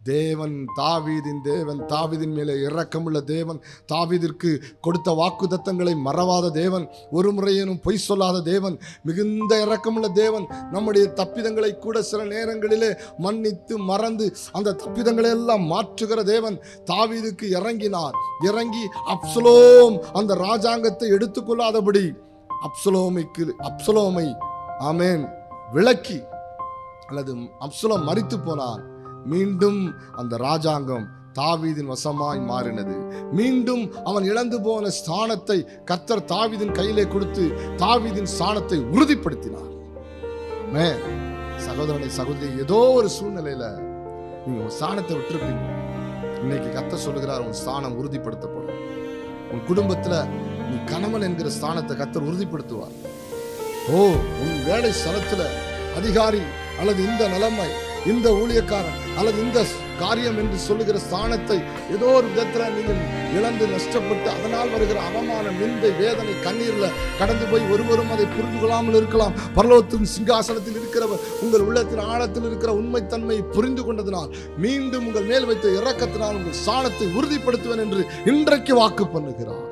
தேவன் தாவீதின் தேவன், தாவீதின் மேலே இரக்கமுள்ள தேவன், தாவீதிற்கு கொடுத்த வாக்குத்தத்தங்களை மறவாத தேவன், ஒரு முறையேனும் பொய் சொல்லாத தேவன், மிகுந்த இரக்கமுள்ள தேவன். நம்முடைய தப்பிதங்களை கூட சில நேரங்களிலே மன்னித்து மறந்து அந்த தப்பிதங்களை எல்லாம் மாற்றுகிற தேவன் தாவீதுக்கு இறங்கினார். இறங்கி அப்சலோம் அந்த ராஜாங்கத்தை எடுத்துக்கொள்ளாதபடி அப்சலோமை ஆமேன் விளக்கி, அல்லது அப்சலோம் மரித்து போனார். மீண்டும் அந்த ராஜாங்கம் தாவீதின் வசமாய் மாறினது. மீண்டும் அவன் இழந்து போன ஸ்தானத்தை கர்த்தர் தாவீதின் கையிலே கொடுத்து தாவீதின் ஸ்தானத்தை உறுதிப்படுத்தினார். சகோதரனை சகோதரி, ஏதோ ஒரு சூழ்நிலையில நீங்க உன் ஸ்தானத்தை விட்டுருப்பீங்க. இன்னைக்கு கர்த்தர் சொல்லுகிறார், உன் ஸ்தானம் உறுதிப்படுத்தப்படும். உன் குடும்பத்துல நீ கணவன் என்கிற ஸ்தானத்தை கர்த்தர் உறுதிப்படுத்துவார். உன் வேலை ஸ்தலத்துல அதிகாரி அல்லது இந்த நிலைமை, இந்த ஊழியக்காரன் அல்லது இந்த காரியம் என்று சொல்லுகிற ஸ்தானத்தை ஏதோ ஒரு விதத்தில் நீங்கள் இழந்து நஷ்டப்பட்டு அதனால் வருகிற அவமான, நிந்தை, வேதனை, கண்ணீர்ல கடந்து போய் ஒருவரும் அதை புரிந்து கொள்ளாமல் இருக்கலாம். பரலோகத்தின் சிங்காசனத்தில் இருக்கிறவர் உங்கள் உள்ளத்தின் ஆழத்தில் இருக்கிற உண்மைத்தன்மையை புரிந்து கொண்டதினால் மீண்டும் உங்கள் மேல் வைத்த இரக்கத்தினால் உங்கள் ஸ்தானத்தை உறுதிப்படுத்துவேன் என்று இன்றைக்கு வாக்கு பண்ணுகிறார்.